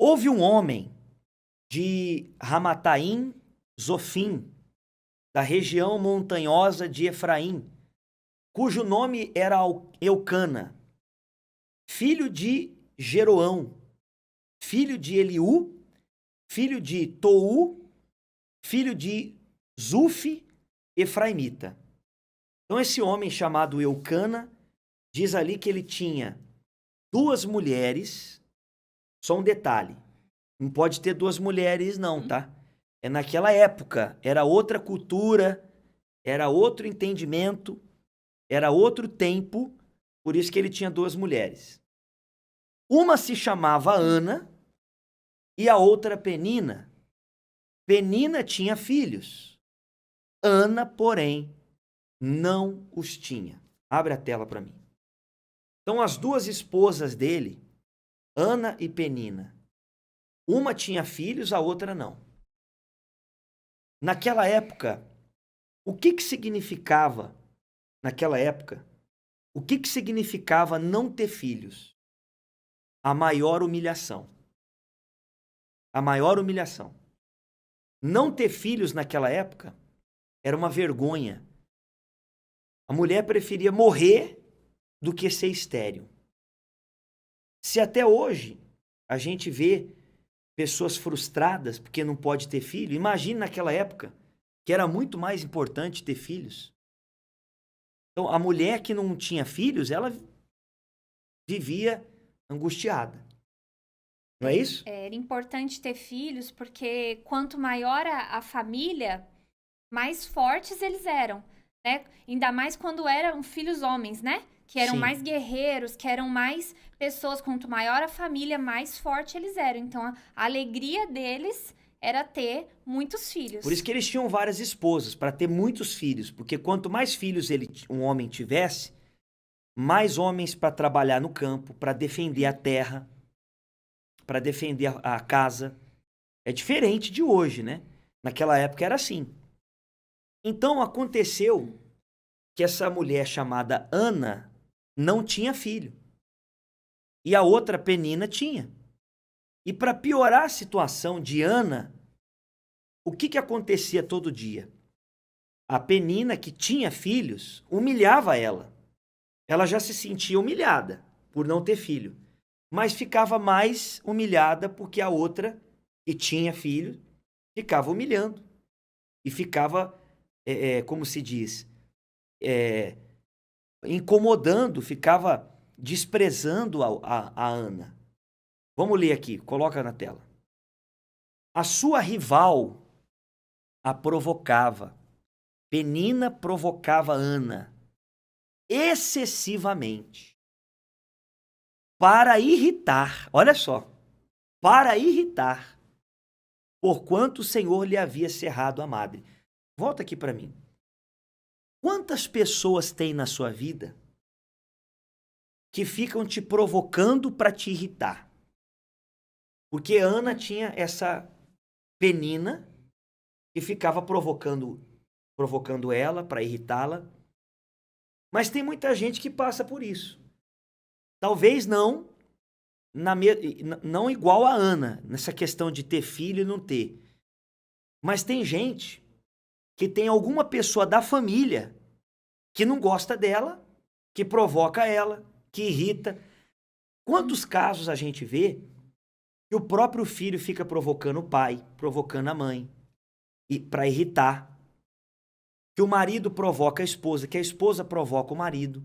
Houve um homem de Ramataim, Zofim, da região montanhosa de Efraim, cujo nome era Eucana, filho de Jeroão, filho de Eliú, filho de Tou, filho de Zufi, efraimita. Então esse homem chamado Eucana, diz ali que ele tinha 2 mulheres, só um detalhe, não pode ter 2 mulheres não, tá? É naquela época, era outra cultura, era outro entendimento, era outro tempo, por isso que ele tinha 2 mulheres. Uma se chamava Ana e a outra Penina. Penina tinha filhos. Ana, porém, não os tinha. Abre a tela para mim. Então, as 2 esposas dele, Ana e Penina, uma tinha filhos, a outra não. Naquela época, o que significava, naquela época, o que significava não ter filhos? A maior humilhação. A maior humilhação. Não ter filhos naquela época era uma vergonha. A mulher preferia morrer do que ser estéril. Se até hoje a gente vê pessoas frustradas porque não pode ter filho, imagine naquela época que era muito mais importante ter filhos. Então, a mulher que não tinha filhos, ela vivia angustiada. Não é isso? Era importante ter filhos porque quanto maior a família, mais fortes eles eram, né? Ainda mais quando eram filhos homens, né? Que eram Sim. mais guerreiros, que eram mais pessoas. Quanto maior a família, mais forte eles eram. Então, a alegria deles era ter muitos filhos. Por isso que eles tinham várias esposas, para ter muitos filhos. Porque quanto mais filhos um homem tivesse, mais homens para trabalhar no campo, para defender a terra, para defender a casa. É diferente de hoje, né? Naquela época era assim. Então aconteceu que essa mulher chamada Ana não tinha filho. E a outra Penina tinha. E para piorar a situação de Ana, o que acontecia todo dia? A Penina, que tinha filhos, humilhava ela. Ela já se sentia humilhada por não ter filho, mas ficava mais humilhada porque a outra, que tinha filho, ficava humilhando. E ficava, como se diz, incomodando, ficava desprezando a Ana. Vamos ler aqui, coloca na tela. A sua rival a provocava. Penina provocava Ana excessivamente para irritar, olha só, para irritar, porquanto o Senhor lhe havia cerrado a madre. Volta aqui para mim. Quantas pessoas tem na sua vida que ficam te provocando para te irritar? Porque Ana tinha essa Penina que ficava provocando ela para irritá-la. Mas tem muita gente que passa por isso. Talvez não não igual a Ana, nessa questão de ter filho e não ter. Mas tem gente que tem alguma pessoa da família que não gosta dela, que provoca ela, que irrita. Quantos casos a gente vê que o próprio filho fica provocando o pai, provocando a mãe, e para irritar. Que o marido provoca a esposa, que a esposa provoca o marido.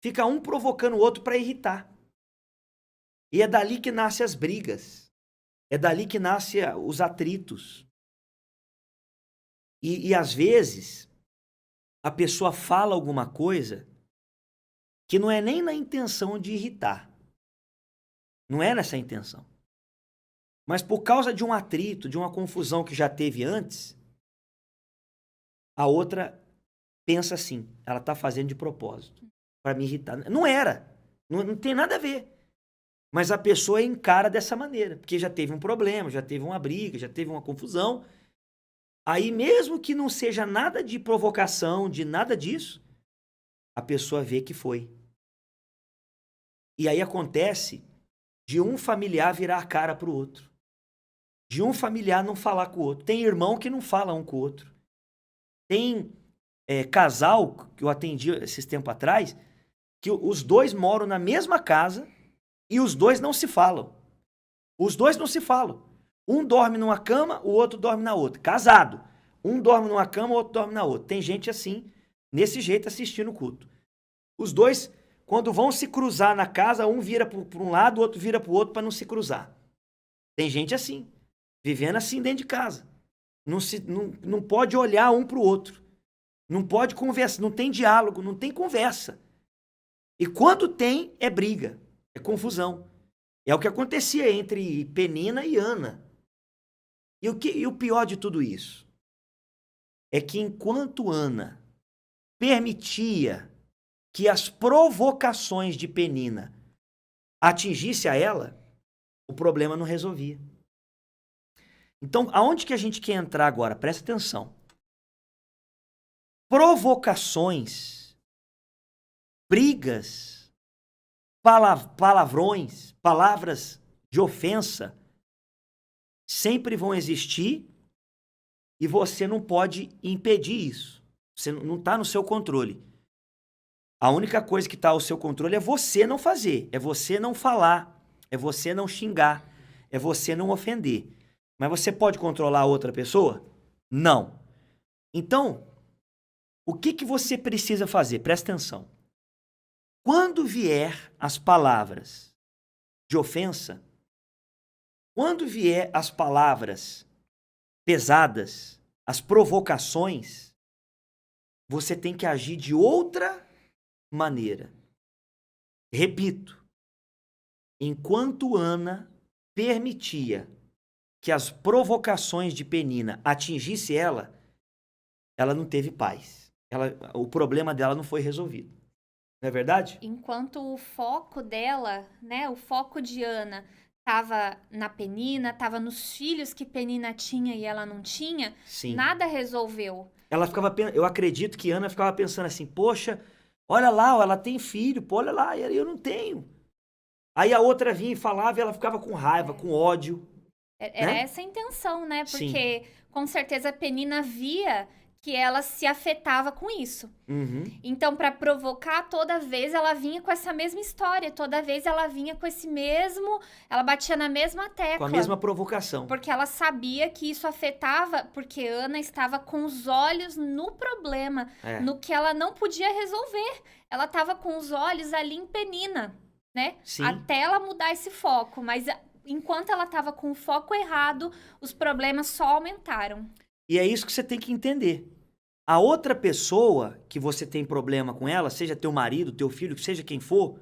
Fica um provocando o outro para irritar. E é dali que nascem as brigas. É dali que nascem os atritos. E às vezes, a pessoa fala alguma coisa que não é nem na intenção de irritar. Não é nessa intenção. Mas por causa de um atrito, de uma confusão que já teve antes, a outra pensa assim, ela está fazendo de propósito, para me irritar. Não era, não tem nada a ver. Mas a pessoa encara dessa maneira, porque já teve um problema, já teve uma briga, já teve uma confusão. Aí mesmo que não seja nada de provocação, de nada disso, a pessoa vê que foi. E aí acontece de um familiar virar a cara para o outro. de um familiar não falar com o outro. Tem irmão que não fala um com o outro. Tem casal que eu atendi esses tempos atrás, que os dois moram na mesma casa e os dois não se falam. Os dois não se falam. Um dorme numa cama, o outro dorme na outra. Casado. Um dorme numa cama, o outro dorme na outra. Tem gente assim, nesse jeito, assistindo o culto. Os dois, quando vão se cruzar na casa, um vira para um lado, o outro vira para o outro para não se cruzar. Tem gente assim, vivendo assim dentro de casa. Não pode olhar um para o outro. Não pode conversar, não tem diálogo, não tem conversa. E quando tem, é briga, é confusão. É o que acontecia entre Penina e Ana. E o pior de tudo isso é que enquanto Ana permitia que as provocações de Penina atingissem a ela, o problema não resolvia. Então, aonde que a gente quer entrar agora? Presta atenção. Provocações, brigas, palavrões, palavras de ofensa sempre vão existir e você não pode impedir isso. Você não está no seu controle. A única coisa que está ao seu controle é você não fazer, é você não falar, é você não xingar, é você não ofender. Mas você pode controlar a outra pessoa? Não. Então, o que você precisa fazer? Presta atenção. Quando vier as palavras de ofensa, quando vier as palavras pesadas, as provocações, você tem que agir de outra maneira. Repito, enquanto Ana permitia que as provocações de Penina atingissem ela, ela não teve paz. O problema dela não foi resolvido. Não é verdade? Enquanto o foco dela, né, o foco de Ana estava na Penina, estava nos filhos que Penina tinha e ela não tinha, Sim. Nada resolveu. Eu acredito que Ana ficava pensando assim, poxa, olha lá, ela tem filho, pô, olha lá, eu não tenho. Aí a outra vinha e falava e ela ficava com raiva, com ódio. Era né? essa a intenção, né? Sim. Porque com certeza a Penina via que ela se afetava com isso. Uhum. Então, para provocar, toda vez ela vinha com essa mesma história, toda vez ela vinha com esse mesmo, ela batia na mesma tecla. Com a mesma provocação. Porque ela sabia que isso afetava, porque Ana estava com os olhos no problema, no que ela não podia resolver. Ela estava com os olhos ali em Penina, né? Sim. Até ela mudar esse foco, mas enquanto ela estava com o foco errado, os problemas só aumentaram. E é isso que você tem que entender. A outra pessoa que você tem problema com ela, seja teu marido, teu filho, seja quem for,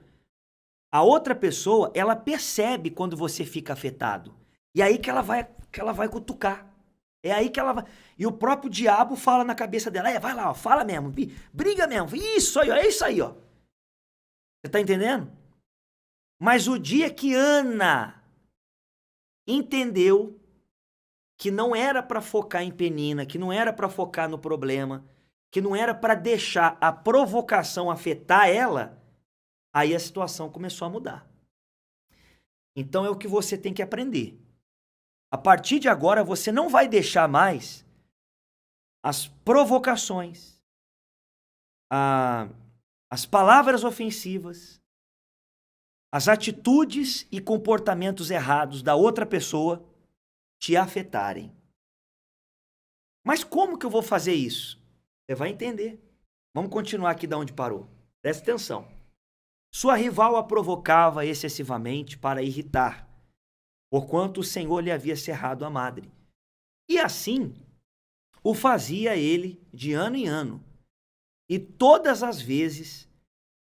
a outra pessoa, ela percebe quando você fica afetado. E aí que ela vai cutucar. É aí que ela vai... E o próprio diabo fala na cabeça dela, vai lá, ó, fala mesmo, briga mesmo, isso aí, ó, é isso aí, ó. Você tá entendendo? Mas o dia que Ana entendeu que não era para focar em Penina, que não era para focar no problema, que não era para deixar a provocação afetar ela, aí a situação começou a mudar. Então é o que você tem que aprender. A partir de agora, você não vai deixar mais as provocações, as palavras ofensivas, as atitudes e comportamentos errados da outra pessoa te afetarem. Mas como que eu vou fazer isso? Você vai entender. Vamos continuar aqui da onde parou. Presta atenção. Sua rival a provocava excessivamente para irritar, porquanto o Senhor lhe havia cerrado a madre. E assim o fazia ele de ano em ano. E todas as vezes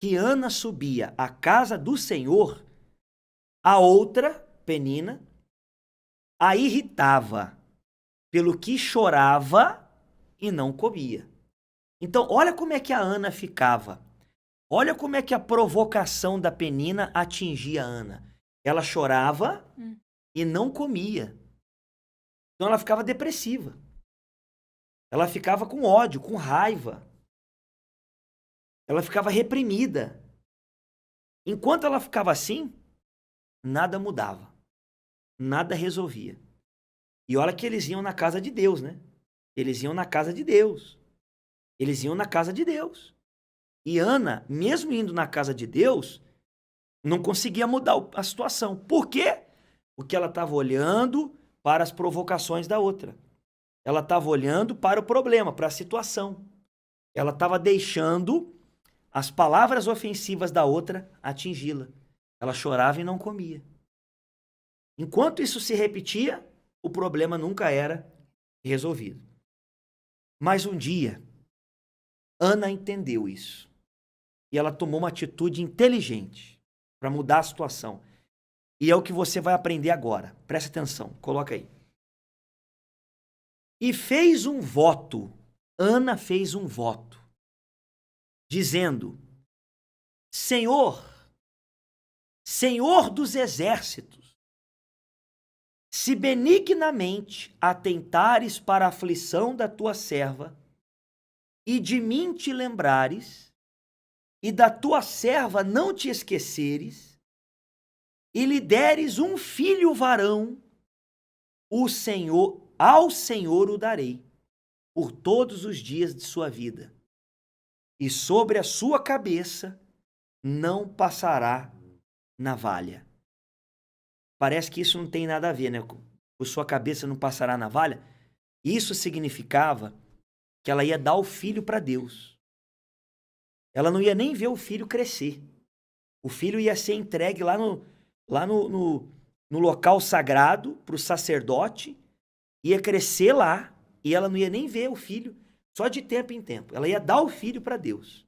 que Ana subia à casa do Senhor, a outra, Penina, a irritava, pelo que chorava e não comia. Então, olha como é que a Ana ficava. Olha como é que a provocação da Penina atingia a Ana. Ela chorava e não comia. Então, ela ficava depressiva. Ela ficava com ódio, com raiva. Ela ficava reprimida. Enquanto ela ficava assim, nada mudava. Nada resolvia. E olha que eles iam na casa de Deus, né? Eles iam na casa de Deus. Eles iam na casa de Deus. E Ana, mesmo indo na casa de Deus, não conseguia mudar a situação. Por quê? Porque ela estava olhando para as provocações da outra. Ela estava olhando para o problema, para a situação. Ela estava deixando as palavras ofensivas da outra atingi-la. Ela chorava e não comia. Enquanto isso se repetia, o problema nunca era resolvido. Mas um dia, Ana entendeu isso. E ela tomou uma atitude inteligente para mudar a situação. E é o que você vai aprender agora. Presta atenção, coloca aí. E fez um voto. Ana fez um voto, dizendo: Senhor, Senhor dos exércitos, se benignamente atentares para a aflição da tua serva, e de mim te lembrares, e da tua serva não te esqueceres, e lhe deres um filho varão, ao Senhor o darei, por todos os dias de sua vida, e sobre a sua cabeça não passará navalha. Parece que isso não tem nada a ver, né? Por sua cabeça não passará navalha. Isso significava que ela ia dar o filho para Deus. Ela não ia nem ver o filho crescer. O filho ia ser entregue lá no local sagrado para o sacerdote, ia crescer lá e ela não ia nem ver o filho, só de tempo em tempo. Ela ia dar o filho para Deus.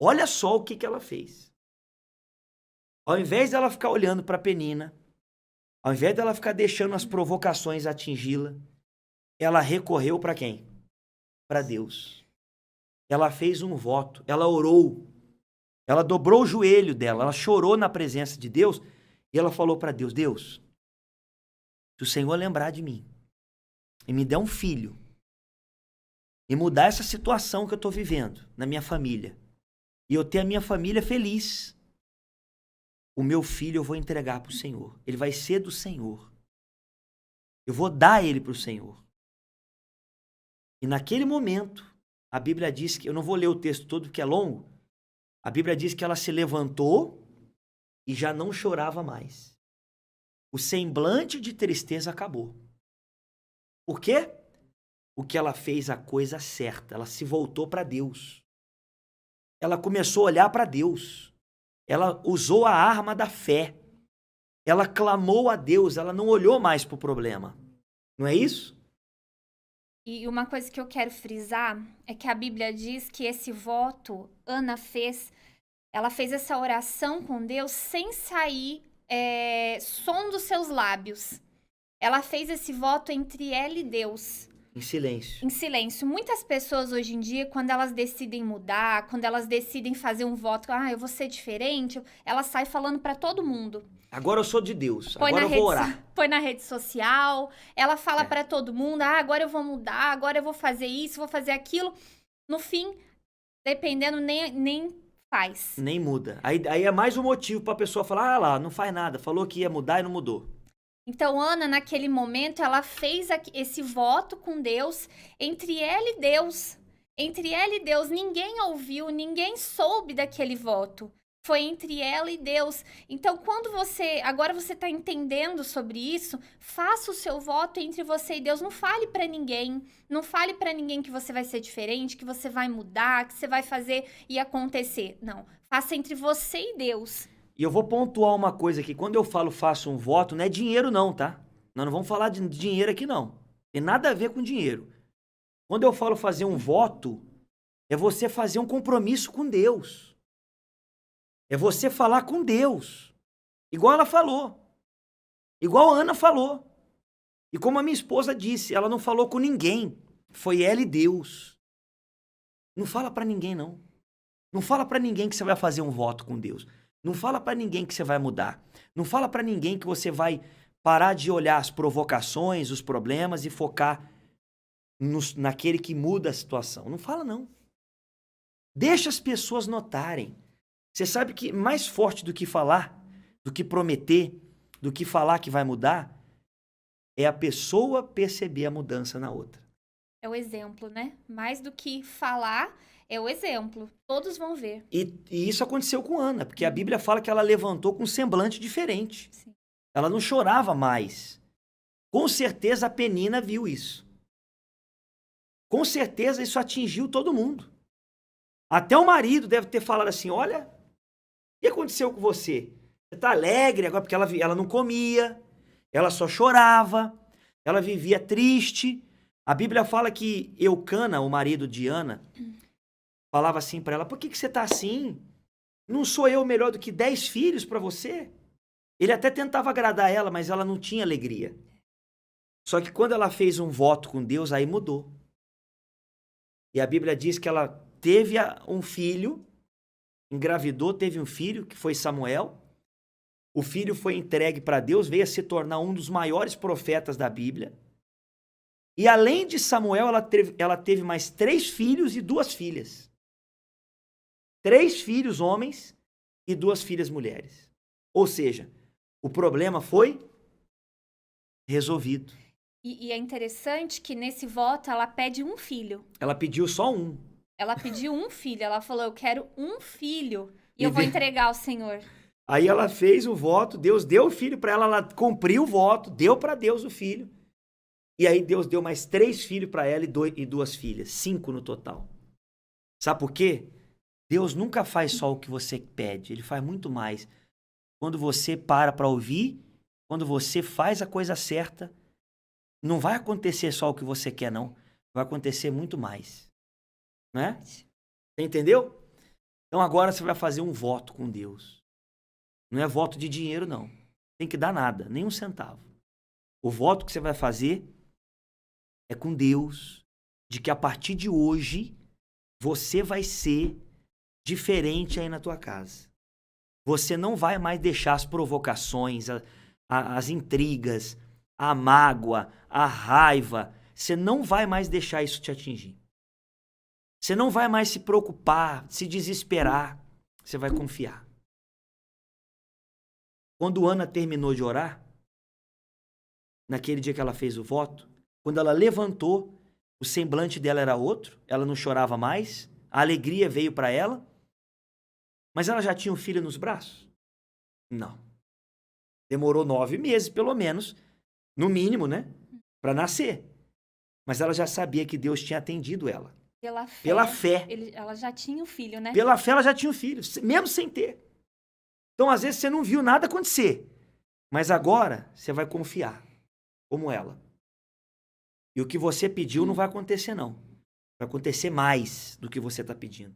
Olha só o que ela fez. Ao invés dela ficar olhando para Penina, ao invés dela ficar deixando as provocações atingi-la, ela recorreu para quem? Para Deus. Ela fez um voto, ela orou, ela dobrou o joelho dela, ela chorou na presença de Deus e ela falou para Deus: Deus, se o Senhor lembrar de mim e me der um filho e mudar essa situação que eu estou vivendo na minha família e eu ter a minha família feliz, o meu filho eu vou entregar para o Senhor. Ele vai ser do Senhor. Eu vou dar ele para o Senhor. E naquele momento, a Bíblia diz que, eu não vou ler o texto todo porque é longo, a Bíblia diz que ela se levantou e já não chorava mais. O semblante de tristeza acabou. Por quê? Porque ela fez a coisa certa. Ela se voltou para Deus. Ela começou a olhar para Deus. Ela usou a arma da fé. Ela clamou a Deus. Ela não olhou mais para o problema. Não é isso? E uma coisa que eu quero frisar é que a Bíblia diz que esse voto Ana fez, ela fez essa oração com Deus sem sair som dos seus lábios. Ela fez esse voto entre ela e Deus. Em silêncio. Em silêncio. Muitas pessoas hoje em dia, quando elas decidem mudar, quando elas decidem fazer um voto, eu vou ser diferente, elas saem falando para todo mundo. Agora eu sou de Deus, agora eu vou orar. Põe na rede social, ela fala para todo mundo, agora eu vou mudar, agora eu vou fazer isso, vou fazer aquilo. No fim, dependendo, nem faz. Nem muda. Aí é mais um motivo para a pessoa falar, lá, não faz nada, falou que ia mudar e não mudou. Então, Ana, naquele momento, ela fez esse voto com Deus, entre ela e Deus. Entre ela e Deus, ninguém ouviu, ninguém soube daquele voto. Foi entre ela e Deus. Então, quando agora você está entendendo sobre isso, faça o seu voto entre você e Deus. Não fale para ninguém. Não fale para ninguém que você vai ser diferente, que você vai mudar, que você vai fazer e acontecer. Não. Faça entre você e Deus. E eu vou pontuar uma coisa aqui. Quando eu falo faço um voto, não é dinheiro não, tá? Nós não vamos falar de dinheiro aqui, não. Tem nada a ver com dinheiro. Quando eu falo fazer um voto, é você fazer um compromisso com Deus. É você falar com Deus. Igual ela falou. Igual a Ana falou. E como a minha esposa disse, ela não falou com ninguém. Foi ela e Deus. Não fala pra ninguém, não. Não fala pra ninguém que você vai fazer um voto com Deus. Não fala pra ninguém que você vai mudar. Não fala pra ninguém que você vai parar de olhar as provocações, os problemas e focar naquele que muda a situação. Não fala, não. Deixa as pessoas notarem. Você sabe que mais forte do que falar, do que prometer, do que falar que vai mudar, é a pessoa perceber a mudança na outra. É o exemplo, né? Mais do que falar, é o exemplo. Todos vão ver. E isso aconteceu com Ana, porque a Bíblia fala que ela levantou com um semblante diferente. Sim. Ela não chorava mais. Com certeza a Penina viu isso. Com certeza isso atingiu todo mundo. Até o marido deve ter falado assim, olha, o que aconteceu com você? Você tá alegre agora? Porque ela não comia, ela só chorava, ela vivia triste. A Bíblia fala que Eucana, o marido de Ana, falava assim para ela, por que você tá assim? Não sou eu melhor do que 10 filhos para você? Ele até tentava agradar ela, mas ela não tinha alegria. Só que quando ela fez um voto com Deus, aí mudou. E a Bíblia diz que ela teve um filho, engravidou, teve um filho, que foi Samuel. O filho foi entregue para Deus, veio a se tornar um dos maiores profetas da Bíblia. E além de Samuel, ela teve mais 3 filhos e 2 filhas. 3 filhos homens e 2 filhas mulheres. Ou seja, o problema foi resolvido. E é interessante que nesse voto ela pede um filho. Ela pediu só um. Ela pediu um filho. Ela falou, eu quero um filho e eu vou entregar ao Senhor. Aí ela fez o voto, Deus deu o filho para ela, ela cumpriu o voto, deu para Deus o filho. E aí Deus deu mais 3 filhos para ela e 2 filhas, 5 no total. Sabe por quê? Deus nunca faz só o que você pede, ele faz muito mais. Quando você para ouvir, quando você faz a coisa certa, não vai acontecer só o que você quer, não. Vai acontecer muito mais. Né? Você entendeu? Então agora você vai fazer um voto com Deus. Não é voto de dinheiro, não. Tem que dar nada, nem um centavo. O voto que você vai fazer é com Deus, de que a partir de hoje você vai ser diferente aí na tua casa. Você não vai mais deixar as provocações, as intrigas, a mágoa, a raiva. Você não vai mais deixar isso te atingir. Você não vai mais se preocupar, se desesperar. Você vai confiar. Quando Ana terminou de orar, naquele dia que ela fez o voto, quando ela levantou, o semblante dela era outro, ela não chorava mais, a alegria veio para ela, mas ela já tinha um filho nos braços? Não. Demorou 9 meses, pelo menos, no mínimo, né? Para nascer. Mas ela já sabia que Deus tinha atendido ela. Pela fé. Ela já tinha um filho, né? Pela fé ela já tinha um filho, mesmo sem ter. Então, às vezes, você não viu nada acontecer. Mas agora, você vai confiar, como ela. E o que você pediu não vai acontecer, não. Vai acontecer mais do que você está pedindo.